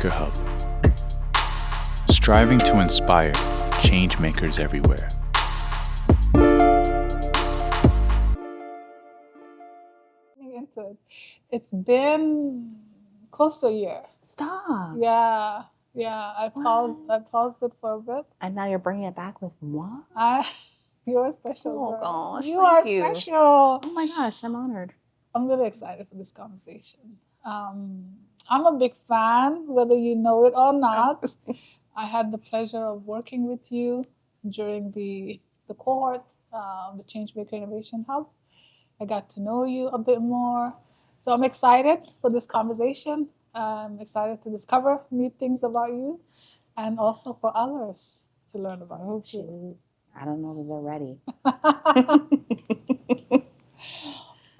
Changemaker Hub, striving to inspire changemakers everywhere. Into it. It's been close to a year. Stop. Yeah. I paused it for a bit. And now you're bringing it back with what? You're a special girl. Gosh, You thank are you. special. Oh my gosh, I'm honored. I'm really excited for this conversation. I'm a big fan, whether you know it or not. I had the pleasure of working with you during the cohort of the Changemaker Innovation Hub. I got to know you a bit more. So I'm excited for this conversation. I'm excited to discover new things about you and also for others to learn about you too. Shoot. I don't know that they're ready.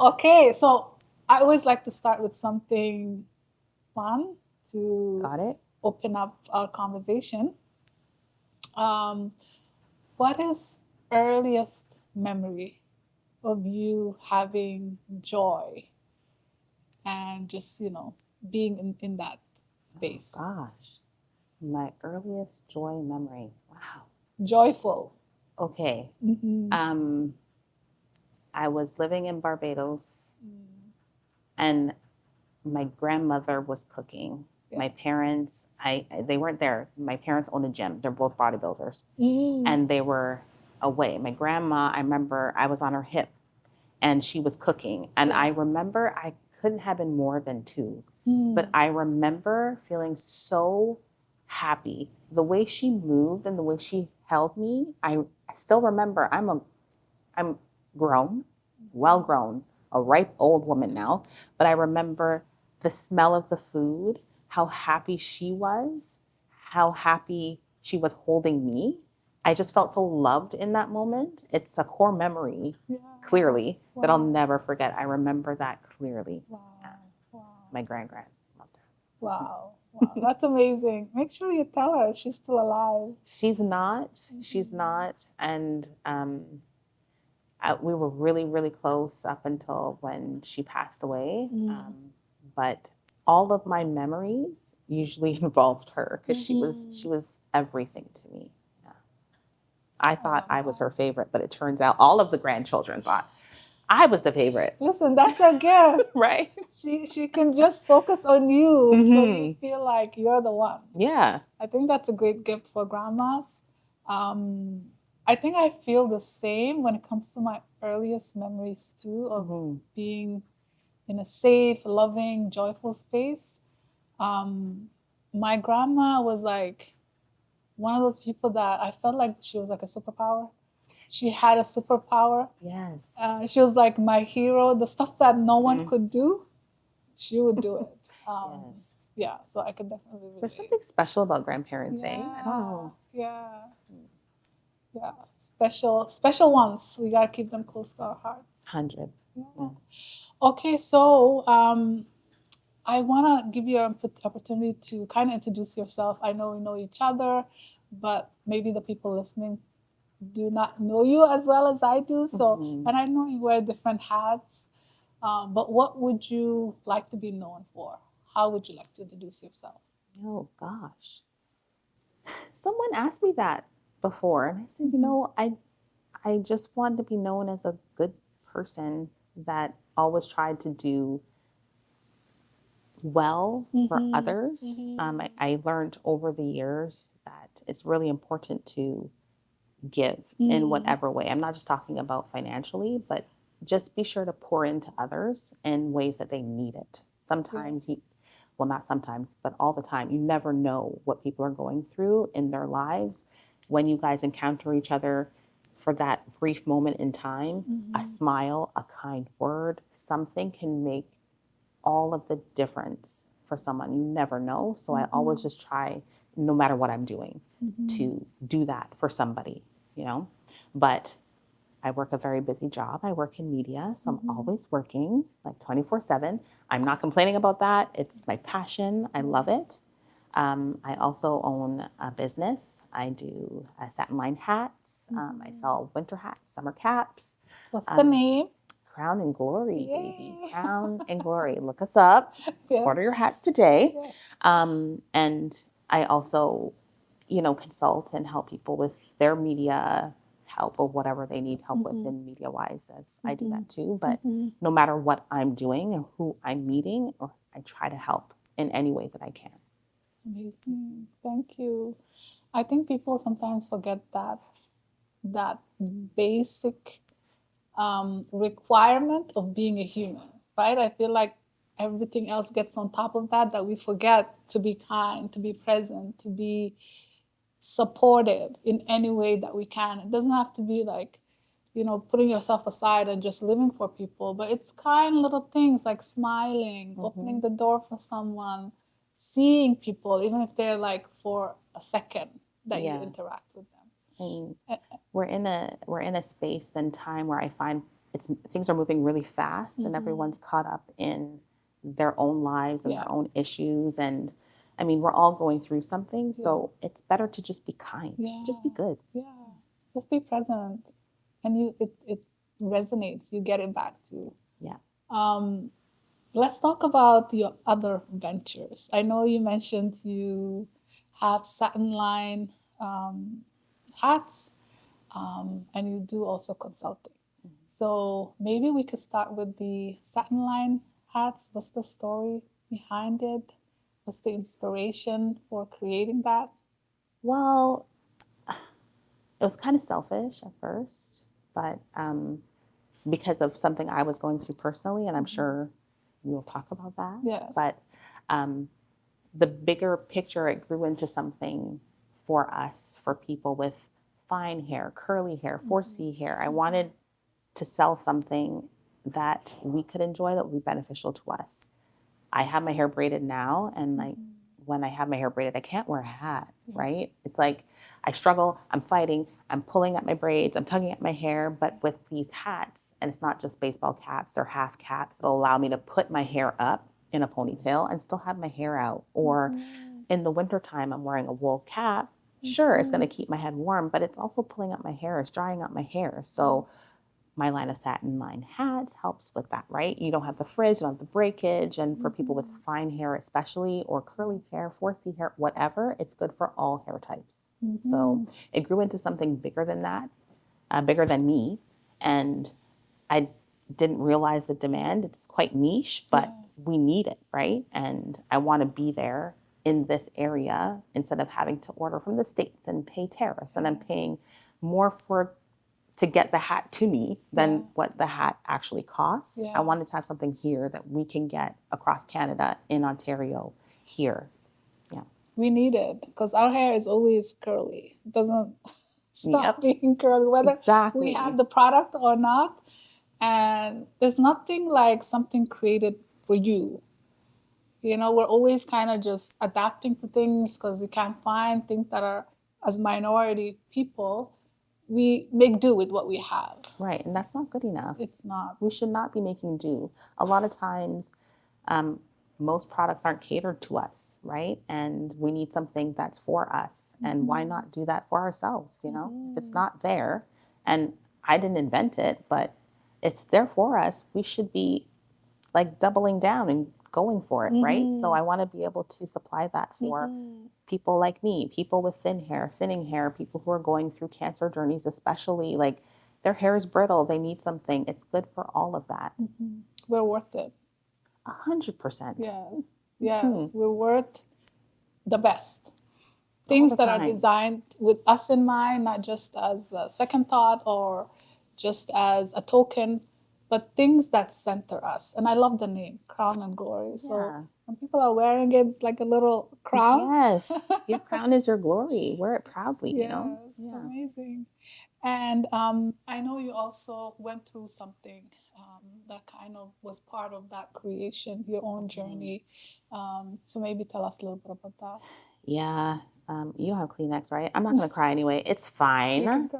Okay, so I always like to start with something fun to Got it? open up our conversation. What is earliest memory of you having joy and just, being in that space? Oh, gosh. My earliest joy memory. Wow. Joyful. Okay. Mm-hmm. I was living in Barbados and my grandmother was cooking. Yeah. My parents, they weren't there. My parents owned a gym. They're both bodybuilders. Mm. And they were away. My grandma, I remember I was on her hip and she was cooking. And I remember I couldn't have been more than 2. But I remember feeling so happy. The way she moved and the way she held me, I still remember I'm grown, well grown, a ripe old woman now. But I remember the smell of the food, how happy she was, how happy she was holding me. I just felt so loved in that moment. It's a core memory, clearly, that I'll never forget. I remember that clearly. Wow. Yeah. Wow. My grand loved her. Wow. That's amazing. Make sure you tell her if she's still alive. She's not. And we were really, really close up until when she passed away. But all of my memories usually involved her because she was everything to me. Yeah. I thought I was her favorite, but it turns out all of the grandchildren thought I was the favorite. Listen, that's her gift. Right? She can just focus on you so you feel like you're the one. Yeah. I think that's a great gift for grandmas. I think I feel the same when it comes to my earliest memories too of being in a safe, loving, joyful space. My grandma was like one of those people that I felt like she was like a superpower. She had a superpower. Yes. She was like my hero. The stuff that no one could do, she would do it. Yes. Yeah, so I could definitely relate. There's something special about grandparents, eh? I don't know. Yeah. Special ones. We gotta keep them close to our hearts. 100. Yeah. Okay, so I want to give you an opportunity to kind of introduce yourself. I know we know each other, but maybe the people listening do not know you as well as I do. So, and I know you wear different hats, but what would you like to be known for? How would you like to introduce yourself? Oh, gosh. Someone asked me that before, and I said, I just want to be known as a good person that always tried to do well for others. I learned over the years that it's really important to give in whatever way. I'm not just talking about financially, but just be sure to pour into others in ways that they need it. Sometimes not sometimes, but all the time, you never know what people are going through in their lives. When you guys encounter each other for that brief moment in time, a smile, a kind word, something can make all of the difference for someone. You never know. So I always just try, no matter what I'm doing, to do that for somebody, But I work a very busy job. I work in media, so I'm always working like 24/7. I'm not complaining about that. It's my passion. I love it. I also own a business. I do satin line hats. I sell winter hats, summer caps. What's the name? Crown and Glory, baby. Yay. Crown and Glory. Look us up. Yeah. Order your hats today. Yeah. And I also, consult and help people with their media help or whatever they need help with in media wise. As I do that too. But no matter what I'm doing and who I'm meeting, or I try to help in any way that I can. Amazing. Thank you. I think people sometimes forget that basic requirement of being a human, right? I feel like everything else gets on top of that we forget to be kind, to be present, to be supportive in any way that we can. It doesn't have to be like, putting yourself aside and just living for people, but it's kind little things like smiling, opening the door for someone, seeing people, even if they're like for a second that you interact with them. And we're in a space and time where I find things are moving really fast and everyone's caught up in their own lives and their own issues. And I mean, we're all going through something, so it's better to just be kind. Just be good. Yeah. Just be present. And it resonates. You get it back to. Yeah. Let's talk about your other ventures. I know you mentioned you have satin line hats, and you do also consulting. So maybe we could start with the satin line hats. What's the story behind it? What's the inspiration for creating that? Well, it was kind of selfish at first, but because of something I was going through personally, and I'm sure we'll talk about that. Yes. But the bigger picture, it grew into something for us, for people with fine hair, curly hair, 4C hair. I wanted to sell something that we could enjoy that would be beneficial to us. I have my hair braided now, and like when I have my hair braided, I can't wear a hat, right? It's like I struggle, I'm fighting, I'm pulling at my braids, I'm tugging at my hair, but with these hats, and it's not just baseball caps or half caps, it'll allow me to put my hair up in a ponytail and still have my hair out. Or in the wintertime, I'm wearing a wool cap. Sure, it's going to keep my head warm, but it's also pulling up my hair, it's drying out my hair. So my line of satin line hats helps with that, right? You don't have the frizz, you don't have the breakage. And for people with fine hair especially, or curly hair, 4C hair, whatever, it's good for all hair types. So it grew into something bigger than that, bigger than me. And I didn't realize the demand. It's quite niche, but we need it, right? And I want to be there in this area instead of having to order from the States and pay tariffs and then paying more to get the hat to me than what the hat actually costs. I wanted to have something here that we can get across Canada, in Ontario, here. Yeah. We need it because our hair is always curly. It doesn't stop being curly, whether we have the product or not. And there's nothing like something created for you. We're always kind of just adapting to things because we can't find things that are, as minority people, we make do with what we have. Right, and that's not good enough. It's not. We should not be making do. A lot of times, most products aren't catered to us, right? And we need something that's for us. And why not do that for ourselves, If it's not there, and I didn't invent it, but it's there for us, we should be like doubling down and going for it, right? So I want to be able to supply that for people like me, people with thinning hair, people who are going through cancer journeys, especially like their hair is brittle, they need something. It's good for all of that. We're worth it. 100%. Yes, we're worth the best. Things that are designed with us in mind, not just as a second thought or just as a token, but things that center us. And I love the name, Crown and Glory. So when people are wearing it, it's like a little crown. Yes, your crown is your glory. Wear it proudly, Yeah. Amazing. And I know you also went through something that kind of was part of that creation, your own journey. So maybe tell us a little bit about that. Yeah. You don't have Kleenex, right? I'm not going to cry anyway. It's fine.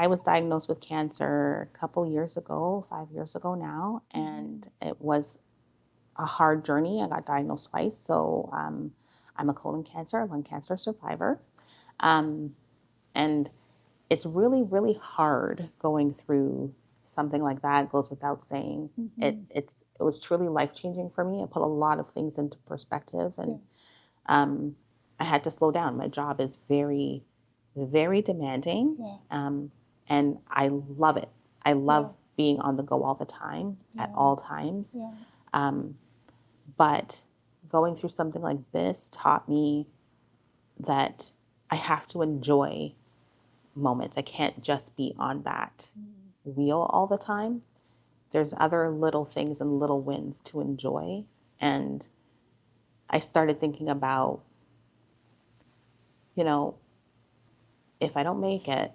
I was diagnosed with cancer a couple years ago, 5 years ago now, and it was a hard journey. I got diagnosed twice. So I'm a colon cancer, lung cancer survivor. And it's really, really hard going through something like that. It goes without saying. It was truly life-changing for me. It put a lot of things into perspective, and I had to slow down. My job is very, very demanding, and I love it. I love being on the go all the time, at all times. But going through something like this taught me that I have to enjoy moments. I can't just be on that wheel all the time. There's other little things and little wins to enjoy. And I started thinking about, you know, if I don't make it,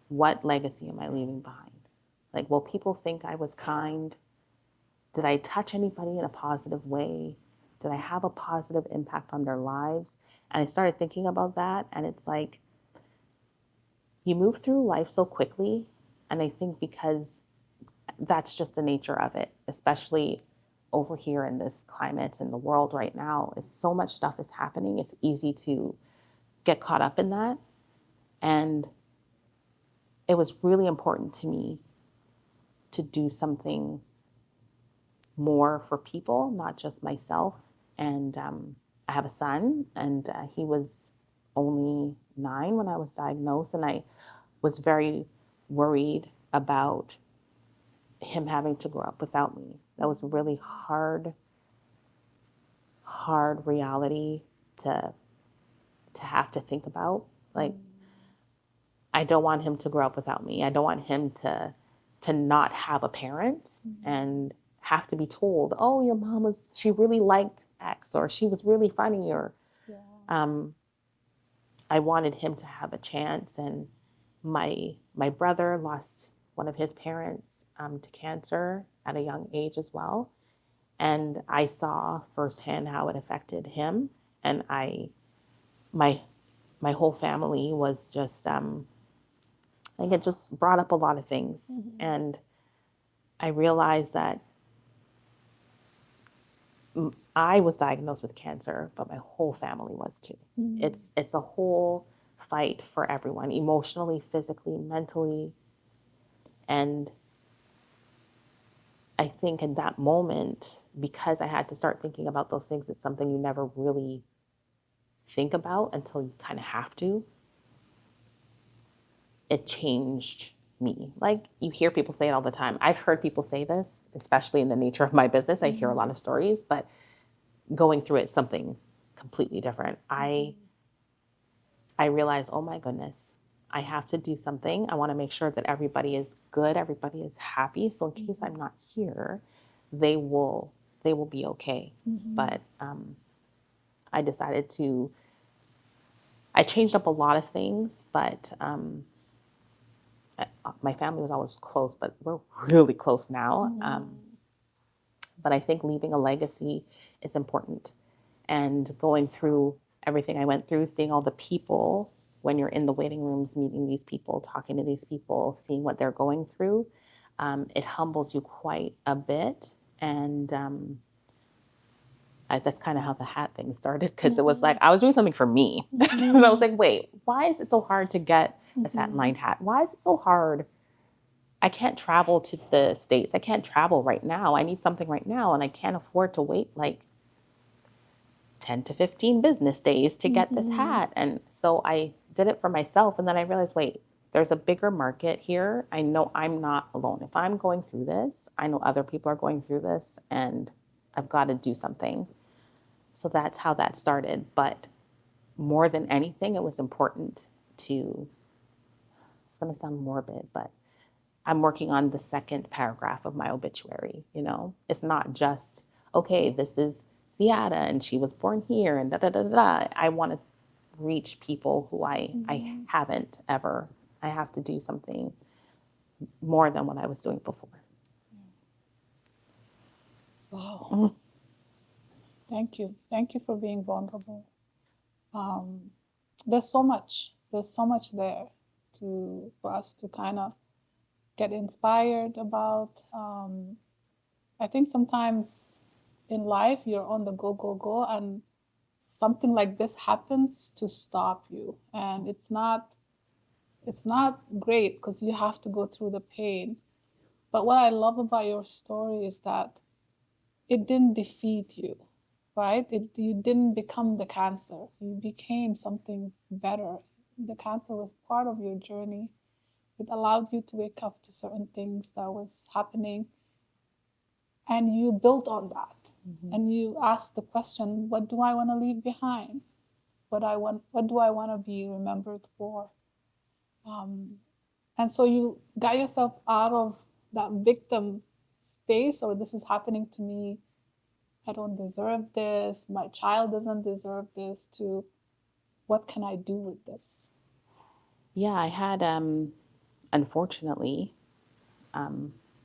what legacy am I leaving behind? Like, will people think I was kind? Did I touch anybody in a positive way? Did I have a positive impact on their lives? And I started thinking about that. And it's like, you move through life so quickly. And I think because that's just the nature of it, especially over here in this climate in the world right now. It's so much stuff is happening. It's easy to get caught up in that. And it was really important to me to do something more for people, not just myself. And I have a son, and he was only 9 when I was diagnosed, and I was very worried about him having to grow up without me. That was a really hard reality to have to think about. Like, I don't want him to grow up without me. I don't want him to not have a parent and have to be told, oh, your mom she really liked X, or she was really funny, or I wanted him to have a chance. And my brother lost one of his parents to cancer at a young age as well. And I saw firsthand how it affected him. And my whole family was just, I think it just brought up a lot of things. And I realized that I was diagnosed with cancer, but my whole family was too. It's a whole fight for everyone, emotionally, physically, mentally. And I think in that moment, because I had to start thinking about those things, it's something you never really think about until you kind of have to. It changed me. Like, you hear people say it all the time. I've heard people say this, especially in the nature of my business. I hear a lot of stories, but going through it, something completely different. I realized, oh my goodness, I have to do something. I want to make sure that everybody is good, everybody is happy. So in case I'm not here, they will be okay. But I decided I changed up a lot of things, but my family was always close, but we're really close now. But I think leaving a legacy is important. And going through everything I went through, seeing all the people, when you're in the waiting rooms, meeting these people, talking to these people, seeing what they're going through, it humbles you quite a bit. And that's kind of how the hat thing started, because it was like, I was doing something for me. And I was like, wait, why is it so hard to get a satin lined hat? Why is it so hard? I can't travel to the States. I can't travel right now. I need something right now. And I can't afford to wait like 10 to 15 business days to get this hat. And so I did it for myself. And then I realized, wait, there's a bigger market here. I know I'm not alone. If I'm going through this, I know other people are going through this, and I've got to do something. So that's how that started. But more than anything, it was important to, it's going to sound morbid, but I'm working on the second paragraph of my obituary. It's not just, okay, this is Ziyada and she was born here and da da da da. I want to reach people who I haven't ever. I have to do something more than what I was doing before. Wow. Thank you. Thank you for being vulnerable. There's so much there for us to kind of get inspired about. I think sometimes in life you're on the go, and something like this happens to stop you. And it's not It's not great because you have to go through the pain. But what I love about your story is that it didn't defeat you, right? You didn't become the cancer. You became something better. The cancer was part of your journey. It allowed you to wake up to certain things that was happening, and you built on that. And you asked the question, what do I want to leave behind? What do I want to be remembered for? And so you got yourself out of that victim space, or this is happening to me, I don't deserve this, my child doesn't deserve this, to what can I do with this? Yeah, I had, unfortunately,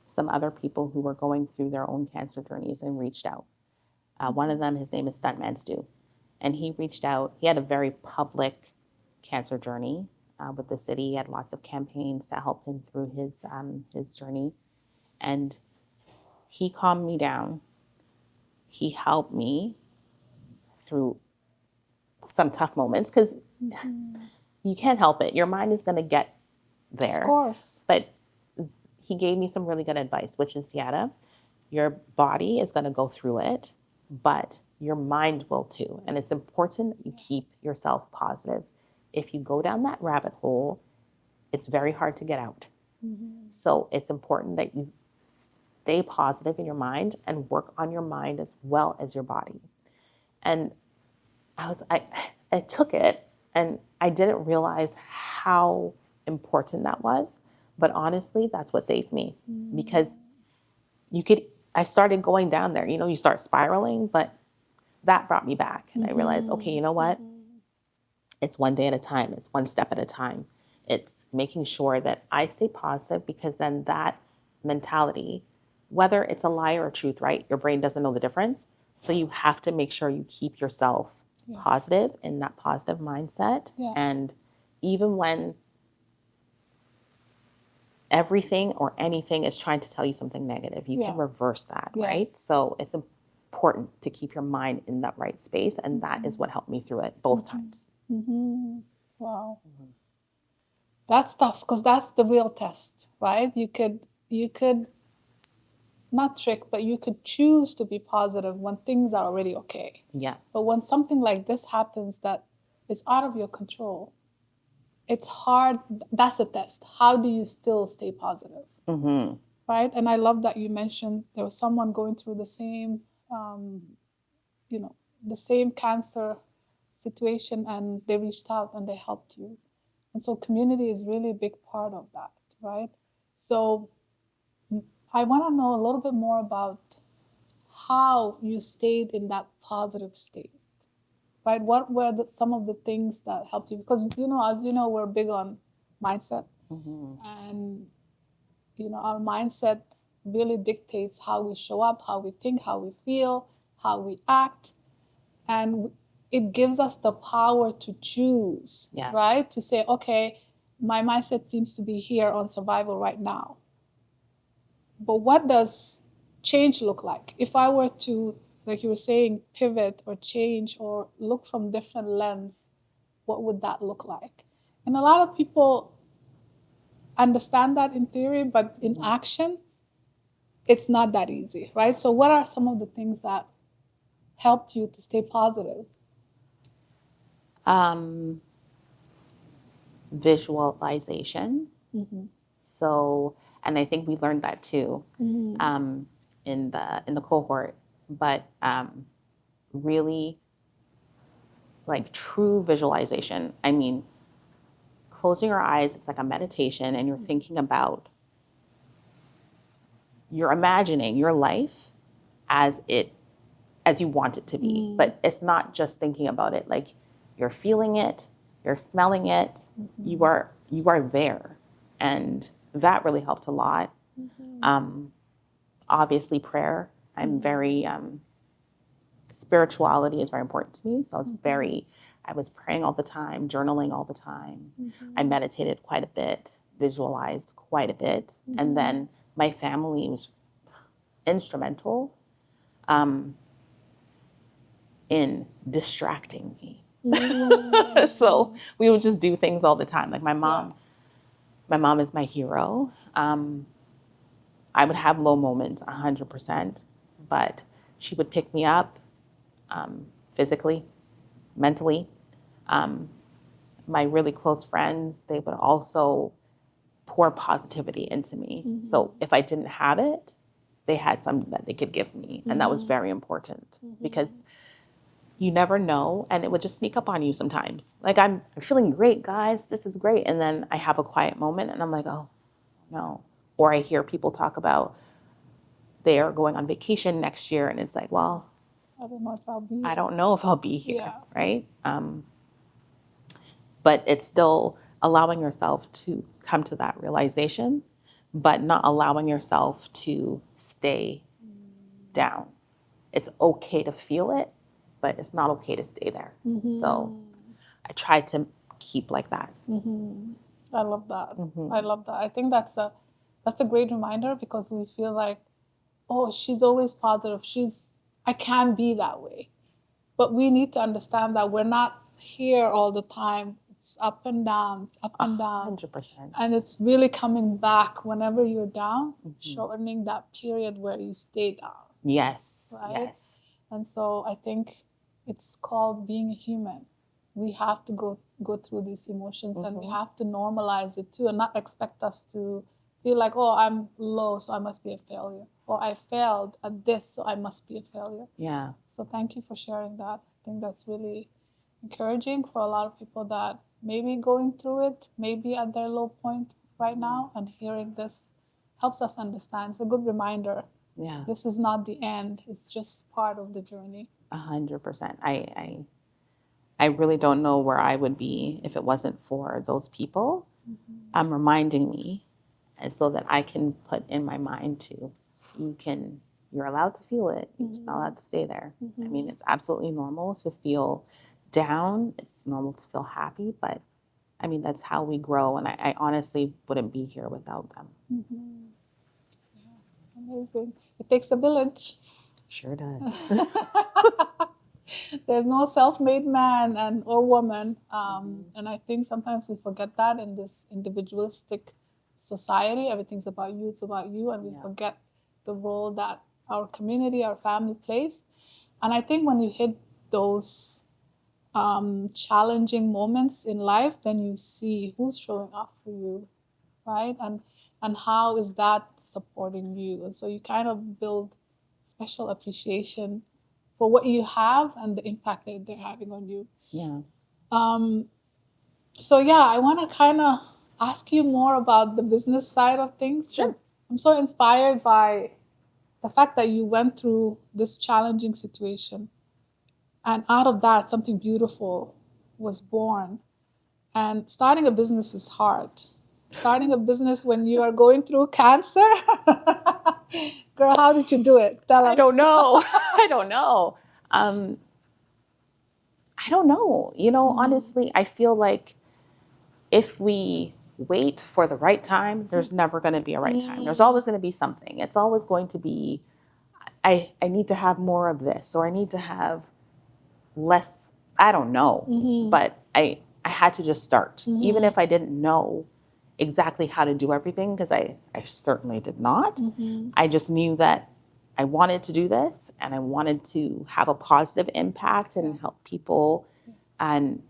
some other people who were going through their own cancer journeys and reached out. One of them, his name is Stuntman Stu, and he reached out. He had a very public cancer journey with the city. He had lots of campaigns to help him through his journey, and he calmed me down. He helped me through some tough moments because you can't help it. Your mind is going to get there. Of course. But he gave me some really good advice, which is, Ziyada, your body is going to go through it, but your mind will too. And it's important that you keep yourself positive. If you go down that rabbit hole, it's very hard to get out. So it's important that you stay positive in your mind and work on your mind as well as your body. And I took it, and I didn't realize how important that was. But honestly, that's what saved me, because I started going down there. You start spiraling, but that brought me back. And I realized, okay, you know what? It's one day at a time. It's one step at a time. It's making sure that I stay positive, because then that mentality, whether it's a lie or a truth, right? Your brain doesn't know the difference. So you have to make sure you keep yourself positive in that positive mindset. Yeah. And even when everything or anything is trying to tell you something negative, you can reverse that, right? So it's important to keep your mind in that right space. And that is what helped me through it both times. Wow. That's tough, because that's the real test, right? You could not trick, but you could choose to be positive when things are already okay. Yeah. But when something like this happens that is out of your control, it's hard. That's a test. How do you still stay positive? Right? And I love that you mentioned there was someone going through the same, the same cancer situation, and they reached out and they helped you. And so community is really a big part of that, right? So I want to know a little bit more about how you stayed in that positive state, right? What were some of the things that helped you? Because, as you know, we're big on mindset. And, our mindset really dictates how we show up, how we think, how we feel, how we act. And it gives us the power to choose, right? To say, okay, my mindset seems to be here on survival right now. But what does change look like? If I were to, like you were saying, pivot or change or look from different lens, what would that look like? And a lot of people understand that in theory, but in action, it's not that easy, right? So what are some of the things that helped you to stay positive? Visualization. So, and I think we learned that too in the cohort, but really, like, true visualization. I mean, closing your eyes, it's like a meditation, and you're thinking about, you're imagining your life as you want it to be. But it's not just thinking about it. Like, you're feeling it, you're smelling it, you are there. And that really helped a lot. Obviously, prayer. I'm very, spirituality is very important to me. So I was praying all the time, journaling all the time. I meditated quite a bit, visualized quite a bit. And then my family was instrumental in distracting me. So we would just do things all the time. Like, my mom My mom is my hero. I would have low moments 100%, but she would pick me up physically, mentally. My really close friends, they would also pour positivity into me. So if I didn't have it, they had something that they could give me. And that was very important because you never know, and it would just sneak up on you sometimes. Like, I'm feeling great, guys. This is great. And then I have a quiet moment and I'm like, oh, no. Or I hear people talk about they're going on vacation next year. And it's like, well, I don't know if I'll be. I don't know if I'll be here, Yeah. right? But it's still allowing yourself to come to that realization, but not allowing yourself to stay down. It's okay to feel it, but it's not okay to stay there. So I try to keep like that. I love that. I love that. I think that's a great reminder, because we feel like, oh, she's always positive. I can't be that way. But we need to understand that we're not here all the time. It's up and down, it's up and down. 100%. And it's really coming back whenever you're down, shortening that period where you stay down. Yes, right? yes. And so I think it's called being a human. We have to go through these emotions, and we have to normalize it too, and not expect us to feel like, oh, I'm low, so I must be a failure. Or I failed at this, so I must be a failure. Yeah. So thank you for sharing that. I think that's really encouraging for a lot of people that may be going through it, maybe at their low point right now, and hearing this helps us understand. It's a good reminder. Yeah. This is not the end. It's just part of the journey. 100%. I really don't know where I would be if it wasn't for those people reminding me, and so that I can put in my mind too, you're allowed to feel it. You're just not allowed to stay there. I mean, it's absolutely normal to feel down. It's normal to feel happy, but I mean, that's how we grow. And I honestly wouldn't be here without them. Amazing. It takes a village. Sure does. There's no self-made man or woman. And I think sometimes we forget that in this individualistic society. Everything's about you, it's about you. And we forget the role that our community, our family plays. And I think when you hit those challenging moments in life, then you see who's showing up for you, right? And how is that supporting you? And so you kind of build special appreciation for what you have and the impact that they're having on you. Yeah. So yeah, I want to kind of ask you more about the business side of things. Sure. I'm so inspired by the fact that you went through this challenging situation, and out of that, something beautiful was born. And starting a business is hard. Starting a business when you are going through cancer? Girl, how did you do it? Tell us. I don't know. I don't know. I don't know. Honestly, I feel like if we wait for the right time, there's never going to be a right time. There's always going to be something. It's always going to be, I need to have more of this, or I need to have less. I don't know. But I had to just start, even if I didn't know exactly how to do everything, because I certainly did not. I just knew that I wanted to do this, and I wanted to have a positive impact and help people. And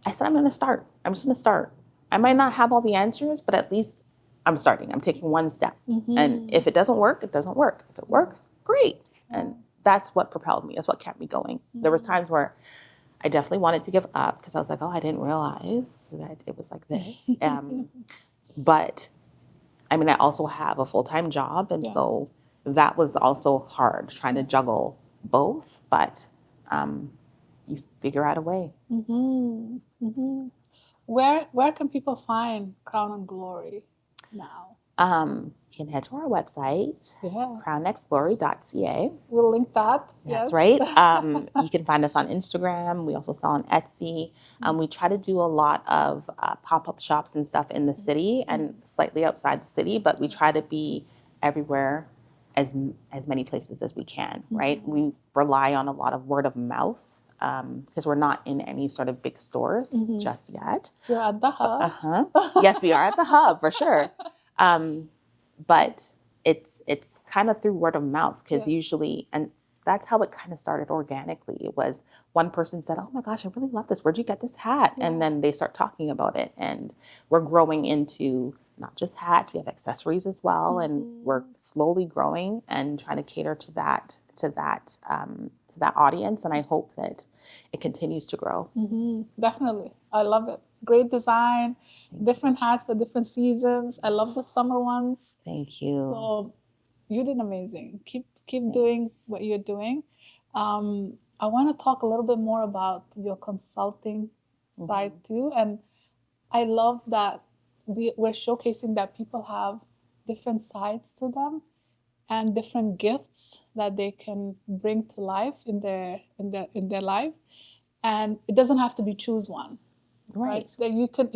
I said, I'm going to start. I'm just going to start. I might not have all the answers, but at least I'm starting. I'm taking one step. And if it doesn't work, it doesn't work. If it works, great. And that's what propelled me. That's what kept me going. There was times where I definitely wanted to give up, because I was like, oh, I didn't realize that it was like this. But I mean, I also have a full-time job. And so that was also hard, trying to juggle both. But you figure out a way. Where can people find Crown and Glory now? You can head to our website, crownxglory.ca. We'll link that. That's right. You can find us on Instagram. We also sell on Etsy. We try to do a lot of pop-up shops and stuff in the city and slightly outside the city, but we try to be everywhere, as many places as we can, right? We rely on a lot of word of mouth because we're not in any sort of big stores just yet. You're at the hub. Yes, we are at the hub for sure. But it's kind of through word of mouth because usually, and that's how it kind of started organically. It was one person said, "Oh my gosh, I really love this. Where'd you get this hat?" And then they start talking about it, and we're growing into not just hats. We have accessories as well, and we're slowly growing and trying to cater to that audience. And I hope that it continues to grow. Definitely. I love it. Great design, different hats for different seasons. I love the summer ones. Thank you. So you did amazing. Keep doing what you're doing. I want to talk a little bit more about your consulting side too. And I love that we're showcasing that people have different sides to them and different gifts that they can bring to life in their life. And it doesn't have to be choose one. Right? That you could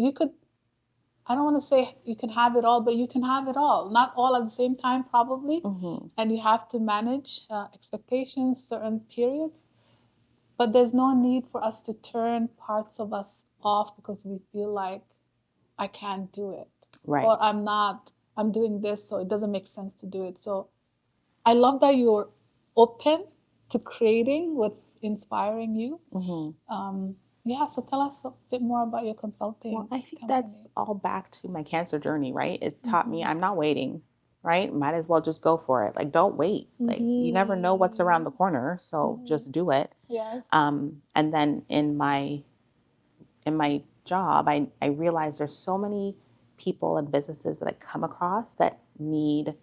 I don't want to say you can have it all, but you can have it all. Not all at the same time, probably. And you have to manage expectations, certain periods. But there's no need for us to turn parts of us off because we feel like I can't do it. Right. Or I'm doing this, so it doesn't make sense to do it. So I love that you're open to creating what's inspiring you. So tell us a bit more about your consulting. Well, I think that's all back to my cancer journey, right? It taught me I'm not waiting, right? Might as well just go for it. Like, don't wait. Like, you never know what's around the corner, so just do it. Yes. And then in my job, I realized there's so many people and businesses that I come across that need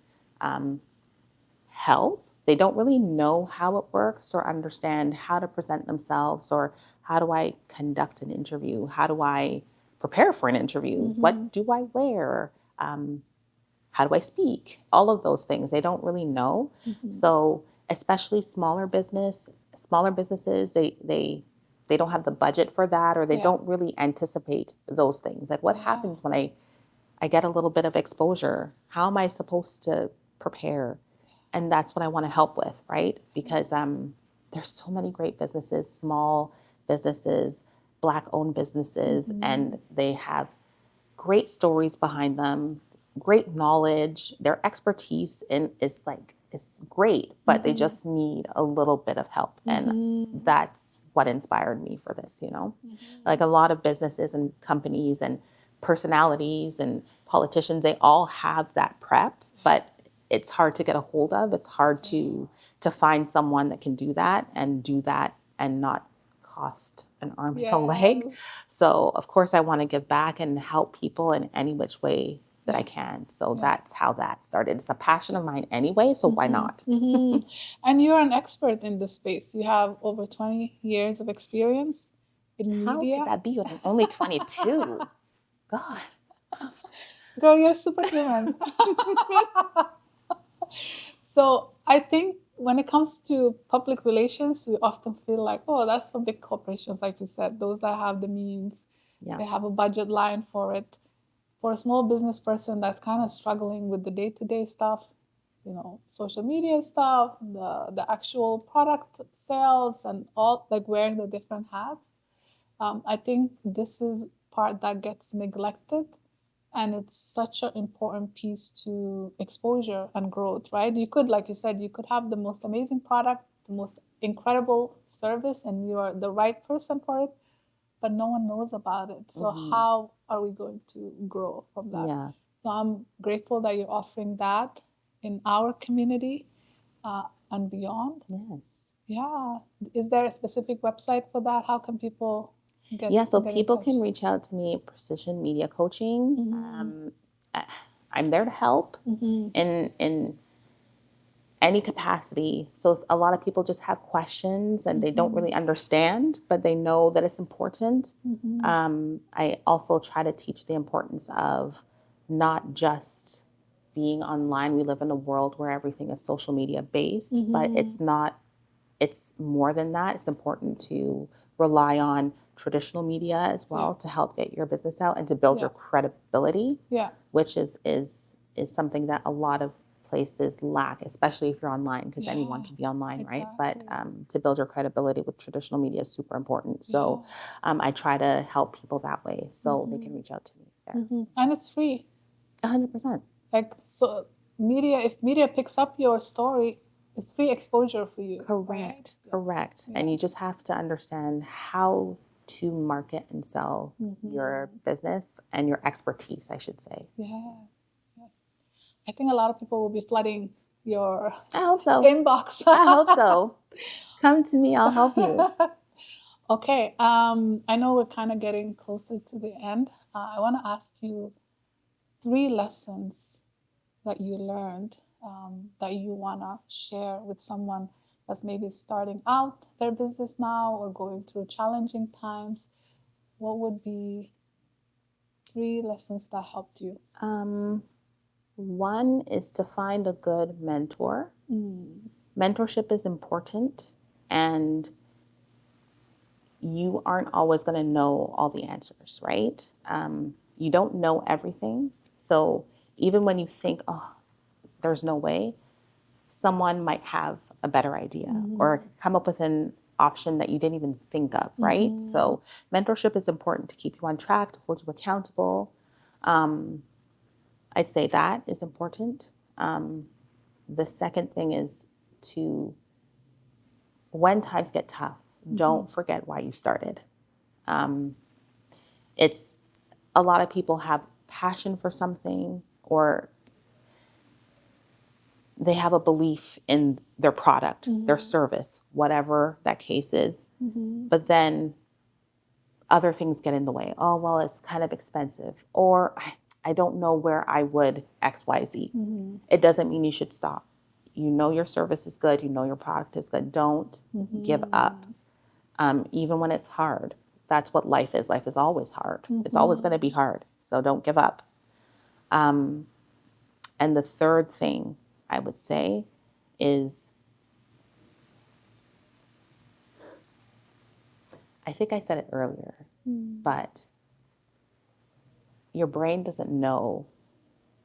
help. They don't really know how it works or understand how to present themselves, or how do I conduct an interview? How do I prepare for an interview? What do I wear? How do I speak? All of those things they don't really know. So especially smaller businesses, they don't have the budget for that, or they don't really anticipate those things. Like, what happens when I get a little bit of exposure? How am I supposed to prepare? And that's what I want to help with, right? Because there's so many great businesses, small businesses, Black-owned businesses, and they have great stories behind them, great knowledge. Their expertise is great, but they just need a little bit of help. And that's what inspired me for this, Like, a lot of businesses and companies and personalities and politicians, they all have that prep, but it's hard to get a hold of. It's hard to find someone that can do that and not cost an arm and a leg. So of course I want to give back and help people in any which way that I can. So that's how that started. It's a passion of mine anyway, so why not? And you're an expert in this space. You have over 20 years of experience in media. How could that be when I'm only 22? God. Girl, you're superhuman. So I think when it comes to public relations, we often feel like, oh, that's for big corporations, like you said, those that have the means. They have a budget line for it. For a small business person that's kind of struggling with the day-to-day stuff, social media stuff, the actual product sales, and all, like, wearing the different hats, I think this is part that gets neglected. And it's such an important piece to exposure and growth, right? You could, like you said, you could have the most amazing product, the most incredible service, and you are the right person for it, but no one knows about it. So how are we going to grow from that? Yeah. So I'm grateful that you're offering that in our community and beyond. Yes. Yeah. Is there a specific website for that? How can people so people can reach out to me at Precision Media Coaching. I'm there to help in any capacity. So a lot of people just have questions and they don't really understand, but they know that it's important. I also try to teach the importance of not just being online. We live in a world where everything is social media based, but it's more than that. It's important to rely on traditional media as well to help get your business out and to build your credibility, which is something that a lot of places lack, especially if you're online, because anyone can be online, right? But to build your credibility with traditional media is super important. So I try to help people that way so they can reach out to me there. And it's free. 100%. Like, so if media picks up your story, it's free exposure for you. Correct. Right? Correct. Yeah. And you just have to understand how to market and sell your business and your expertise, I should say. Yeah. I think a lot of people will be flooding your I hope so. inbox. I hope so. Come to me, I'll help you. Okay. I know we're kind of getting closer to the end. I want to ask you 3 lessons that you learned that you want to share with someone that's maybe starting out their business now or going through challenging times. What would be 3 lessons that helped you? One is to find a good mentor. Mentorship is important, and you aren't always going to know all the answers, right? You don't know everything. So even when you think, oh, there's no way, someone might have a better idea or come up with an option that you didn't even think of, right? So mentorship is important to keep you on track, to hold you accountable. I'd say that is important. The second thing is to, when times get tough, don't forget why you started. It's a lot of people have passion for something, or they have a belief in their product, their service, whatever that case is. But then other things get in the way. Oh, well, it's kind of expensive, or I don't know where I would XYZ. It doesn't mean you should stop. You know your service is good. You know your product is good. Don't give up. Even when it's hard. That's what life is. Life is always hard. It's always going to be hard. So don't give up. And the third thing I would say is, I think I said it earlier, but your brain doesn't know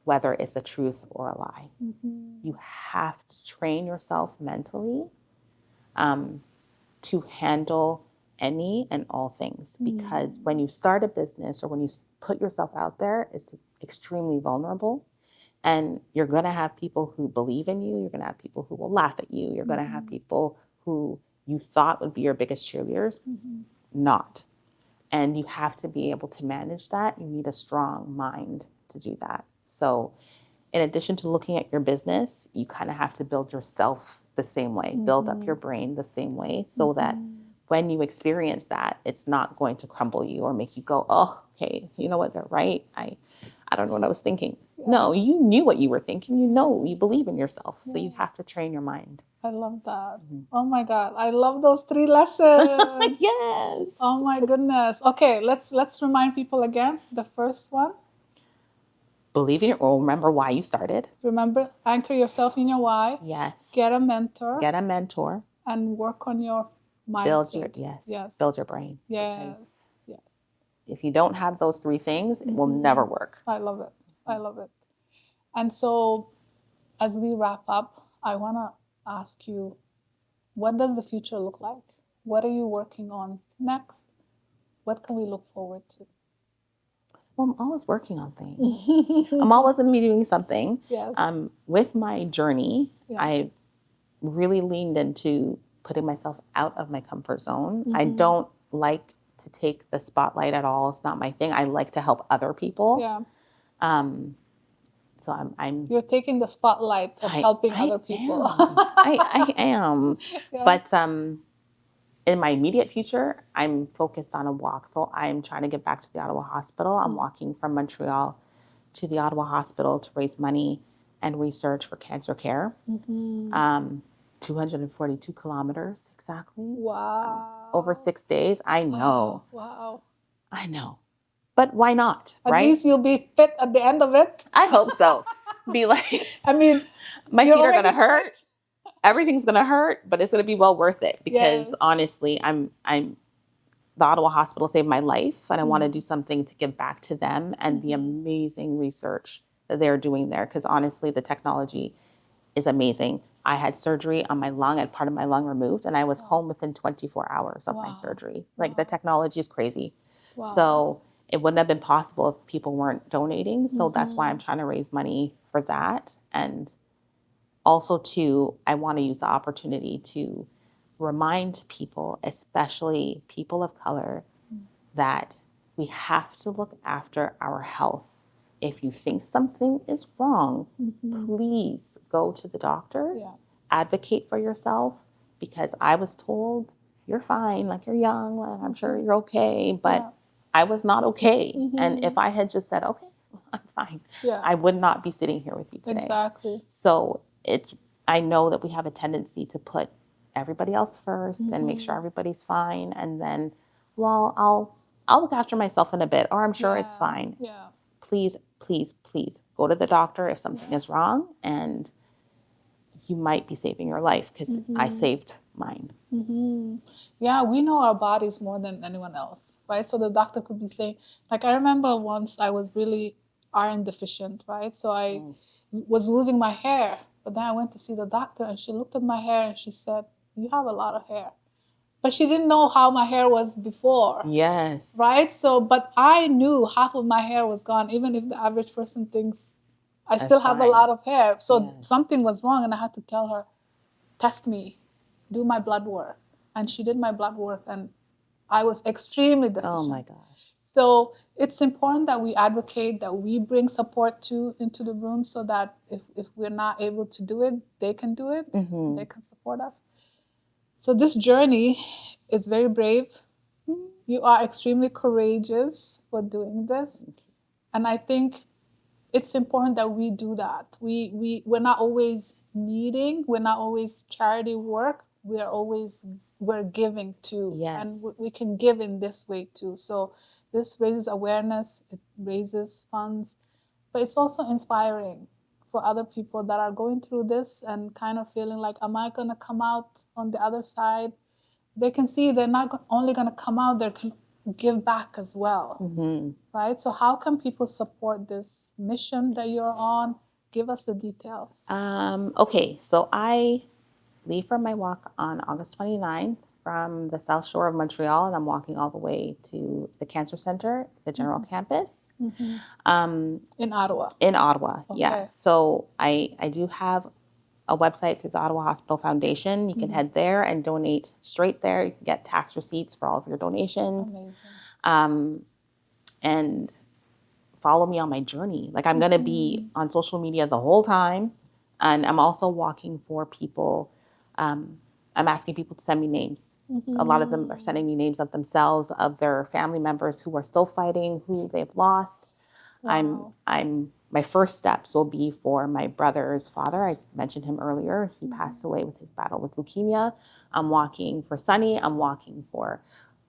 whether it's a truth or a lie. You have to train yourself mentally to handle any and all things, because when you start a business or when you put yourself out there, it's extremely vulnerable, and you're going to have people who believe in you. You're going to have people who will laugh at you. You're going to have people who you thought would be your biggest cheerleaders, not. And you have to be able to manage that. You need a strong mind to do that. So in addition to looking at your business, you kind of have to build yourself the same way, build up your brain the same way, so that when you experience that, it's not going to crumble you or make you go, oh, okay, you know what, they're right. I don't know what I was thinking. No, you knew what you were thinking. You know, you believe in yourself. So you have to train your mind. I love that. Oh my God. I love those 3 lessons. Yes. Oh my goodness. Okay, let's remind people again. The first one. Believe in your, or remember why you started. Remember, anchor yourself in your why. Yes. Get a mentor. Get a mentor. And work on your mindset. Build your brain. Yes. Because if you don't have those 3 things, it will never work. I love it. I love it. And so as we wrap up, I want to ask you, what does the future look like? What are you working on next? What can we look forward to? Well, I'm always working on things. I'm always going to be doing something. Yes. With my journey, I really leaned into putting myself out of my comfort zone. I don't like to take the spotlight at all. It's not my thing. I like to help other people. Yeah. So I'm You're taking the spotlight of helping other people. I am. Yeah. But in my immediate future, I'm focused on a walk. So I'm trying to get back to the Ottawa Hospital. I'm walking from Montreal to the Ottawa Hospital to raise money and research for cancer care. 242 kilometers exactly. Wow. Over 6 days. I know. Wow. I know. But why not, At right? least you'll be fit at the end of it. I hope so. Be like, I mean, my feet are going to already hurt. Everything's going to hurt, but it's going to be well worth it, because Yes. honestly, the Ottawa Hospital saved my life, and I want to do something to give back to them and the amazing research that they're doing there. Because honestly, the technology is amazing. I had surgery on my lung, I had part of my lung removed, and I was home within 24 hours of my surgery. Like the technology is crazy. So it wouldn't have been possible if people weren't donating. So that's why I'm trying to raise money for that. And also too, I want to use the opportunity to remind people, especially people of color, that we have to look after our health. If you think something is wrong, please go to the doctor, advocate for yourself, because I was told, you're fine, like you're young, like, I'm sure you're okay, but I was not okay. And if I had just said, okay, I'm fine, I would not be sitting here with you today. Exactly. So I know that we have a tendency to put everybody else first and make sure everybody's fine. And then, well, I'll look after myself in a bit, or I'm sure it's fine. Yeah. Please, please, please go to the doctor if something is wrong, and you might be saving your life, because I saved mine. Yeah, we know our bodies more than anyone else, right? So the doctor could be saying, like, I remember once I was really iron deficient, right? So I was losing my hair, but then I went to see the doctor, and she looked at my hair and she said, you have a lot of hair. But she didn't know how my hair was before. Yes. Right? So, but I knew half of my hair was gone, even if the average person thinks I still have a lot of hair. So something was wrong, and I had to tell her, test me, do my blood work. And she did my blood work, and I was extremely deficient. Oh my gosh. So it's important that we advocate, that we bring support into the room, so that if we're not able to do it, they can do it. They can support us. So this journey is very brave. You are extremely courageous for doing this. And I think it's important that we do that. We're not always needing, we're not always charity work. We're giving too. Yes. And we can give in this way too. So this raises awareness, it raises funds, but it's also inspiring for other people that are going through this and kind of feeling like, am I going to come out on the other side? They can see they're not only going to come out, they can give back as well, right? So how can people support this mission that you're on? Give us the details. Okay, so I leave for my walk on August 29th from the South Shore of Montreal, and I'm walking all the way to the Cancer Center, the general campus. In Ottawa. In Ottawa, yeah. So I do have a website through the Ottawa Hospital Foundation. You can head there and donate straight there. You can get tax receipts for all of your donations. And follow me on my journey. Like, I'm going to be on social media the whole time. And I'm also walking for people. I'm asking people to send me names. A lot of them are sending me names of themselves, of their family members who are still fighting, who they've lost. My first steps will be for my brother's father. I mentioned him earlier. He passed away with his battle with leukemia. I'm walking for Sunny. I'm walking for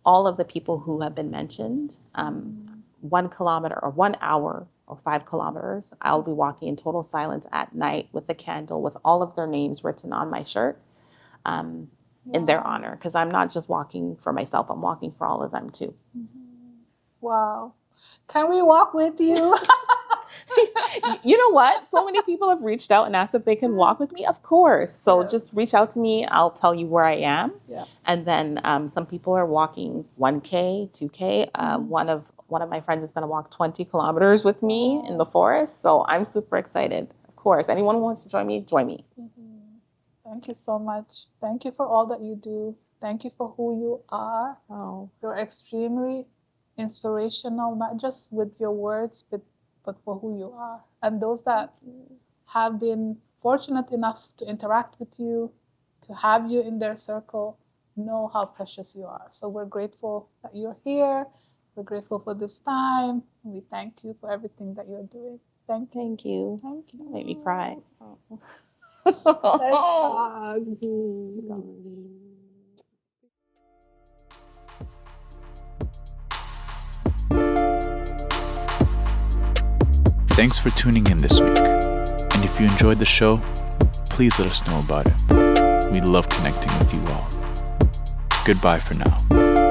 all of the people who have been mentioned. 1 kilometer or 1 hour or 5 kilometers, I'll be walking in total silence at night with a candle with all of their names written on my shirt in their honor. Because I'm not just walking for myself, I'm walking for all of them too. Wow. Can we walk with you? You know what? So many people have reached out and asked if they can walk with me. Of course. So just reach out to me. I'll tell you where I am. Yeah. And then some people are walking 1K, 2K. One of my friends is going to walk 20 kilometers with me in the forest. So I'm super excited. Of course. Anyone who wants to join me, join me. Thank you so much. Thank you for all that you do. Thank you for who you are. You're extremely inspirational, not just with your words, but for who you are. And those that have been fortunate enough to interact with you, to have you in their circle, know how precious you are. So we're grateful that you're here. We're grateful for this time. We thank you for everything that you're doing. Thank you. Thank you. Thank you. Made me cry. Let's hug. Thanks for tuning in this week. And if you enjoyed the show, please let us know about it. We love connecting with you all. Goodbye for now.